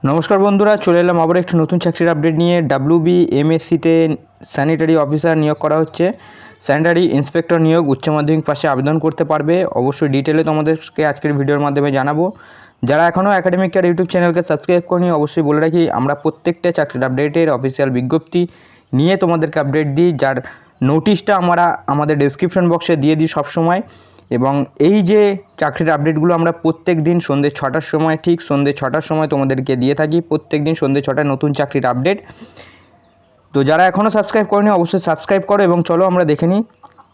নমস্কার বন্ধুরা, চলে এলাম আবার একটি নতুন চাকরির আপডেট নিয়ে। WBMSCতে স্যানিটারি অফিসার নিয়োগ করা হচ্ছে। স্যানিটারি ইন্সপেক্টর নিয়োগ, উচ্চ মাধ্যমিক পাশে আবেদন করতে পারবে। অবশ্যই ডিটেলে তোমাদেরকে আজকের ভিডিওর মাধ্যমে জানাবো। যারা এখনও একাডেমিক কেয়ার ইউটিউব চ্যানেলকে সাবস্ক্রাইব করেনি, অবশ্যই বলে রাখি আমরা প্রত্যেকটা চাকরির আপডেটের অফিসিয়াল বিজ্ঞপ্তি নিয়ে তোমাদেরকে আপডেট দিই, যার নোটিশটা আমরা আমাদের ডেসক্রিপশন বক্সে দিয়ে দিই সবসময়। এবং এই যে চাকরির আপডেটগুলো আমরা প্রত্যেক দিন সন্ধ্যে 6টার সময়, ঠিক সন্ধ্যে 6টার সময় তোমাদেরকে দিয়ে থাকি। প্রত্যেক দিন সন্ধ্যে 6টায় নতুন চাকরির আপডেট। তো যারা এখনও সাবস্ক্রাইব করেনি অবশ্যই সাবস্ক্রাইব করো। এবং চলো আমরা দেখে নিই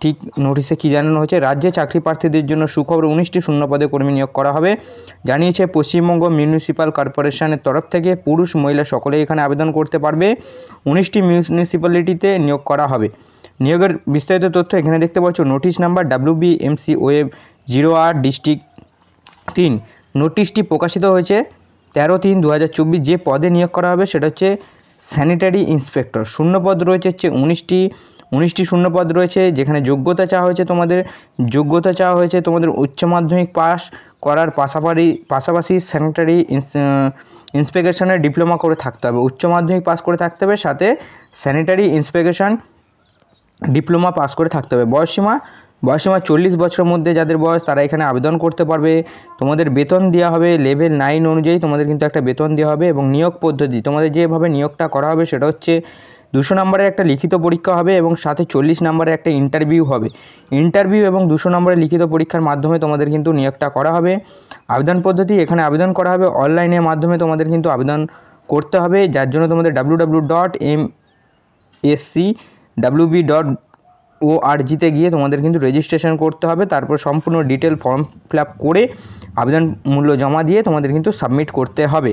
ঠিক নোটিশে কী জানানো হয়েছে। রাজ্যে চাকরি প্রার্থীদের জন্য সুখবর, 19টি শূন্যপদে কর্মী নিয়োগ করা হবে জানিয়েছে পশ্চিমবঙ্গ মিউনিসিপ্যাল কর্পোরেশনের তরফ থেকে। পুরুষ মহিলা সকলেই এখানে আবেদন করতে পারবে। 19টি মিউনিসিপ্যালিটিতে নিয়োগ করা হবে। নিয়োগের বিস্তারিত তথ্য এখানে দেখতে পাচ্ছ। Notice number WBMC web 08 district 3। নোটিশটি প্রকাশিত হয়েছে 13/3/2024। যে পদে নিয়োগ করা হবে সেটা হচ্ছে স্যানিটারি ইন্সপেক্টর। শূন্যপদ রয়েছে হচ্ছে 19টি শূন্যপদ রয়েছে, যেখানে যোগ্যতা চাওয়া হয়েছে তোমাদের উচ্চ মাধ্যমিক পাস করার পাশাপাশি স্যানিটারি ইন্সপেকশনের ডিপ্লোমা করে থাকতে হবে। উচ্চ মাধ্যমিক পাস করে থাকতে হবে, সাথে স্যানিটারি ইন্সপেকশন ডিপ্লোমা পাস করে থাকতে হবে। বয়সসীমা 40 বছরের মধ্যে যাদের বয়স তারা এখানে আবেদন করতে পারবে। তোমাদের বেতন দেওয়া হবে লেভেল 9 অনুযায়ী, তোমাদের কিন্তু একটা বেতন দেওয়া হবে। এবং নিয়োগ পদ্ধতি, তোমাদের যেভাবে নিয়োগটা করা হবে সেটা হচ্ছে 200 নম্বরের একটা লিখিত পরীক্ষা হবে এবং সাথে 40 নম্বরের একটা ইন্টারভিউ হবে। ইন্টারভিউ এবং 200 নম্বরের লিখিত পরীক্ষার মাধ্যমে তোমাদের কিন্তু নিয়োগটা করা হবে। আবেদন পদ্ধতি, এখানে আবেদন করা হবে অনলাইনের মাধ্যমে, তোমাদের কিন্তু আবেদন করতে হবে, যার জন্য তোমাদের www.mscwb.org-তে গিয়ে তোমাদের কিন্তু রেজিস্ট্রেশন করতে হবে। তারপর সম্পূর্ণ ডিটেল ফর্ম ফিল আপ করে আবেদন মূল্য জমা দিয়ে তোমাদের কিন্তু সাবমিট করতে হবে।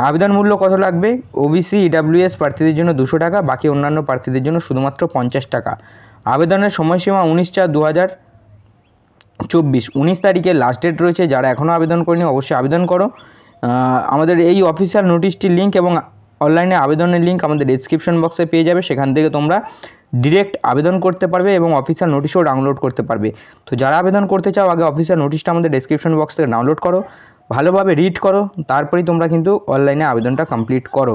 আবেদন মূল্য কত লাগবে? OBC EWS প্রার্থীদের জন্য 200 টাকা, বাকি অন্যান্য প্রার্থীদের জন্য শুধুমাত্র 50 টাকা। আবেদনের সময়সীমা 19/4/2024, 19 তারিখে লাস্ট ডেট রয়েছে। যারা এখনও আবেদন করেনি অবশ্যই আবেদন করো। আমাদের এই অফিসিয়াল নোটিশটির লিঙ্ক এবং অনলাইনে আবেদনের লিঙ্ক আমাদের ডেসক্রিপশন বক্সে পেয়ে যাবে। সেখান থেকে তোমরা ডিরেক্ট আবেদন করতে পারবে এবং অফিসিয়াল নোটিশও ডাউনলোড করতে পারবে। তো যারা আবেদন করতে চাও আগে অফিসিয়াল নোটিশটা আমাদের ডেসক্রিপশন বক্স থেকে ডাউনলোড করো, ভালোভাবে রিড করো, তারপরেই তোমরা কিন্তু অনলাইনে আবেদনটা কমপ্লিট করো।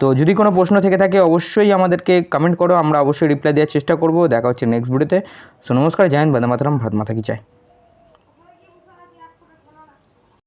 তো যদি কোনো প্রশ্ন থেকে থাকে অবশ্যই আমাদেরকে কমেন্ট করো, আমরা অবশ্যই রিপ্লাই দেওয়ার চেষ্টা করব। দেখা হচ্ছে নেক্সট ভিডিওতে। সো নমস্কার, জয় হিন্দ, বন্দে মাতরম, ভারত মাতা কি জয়।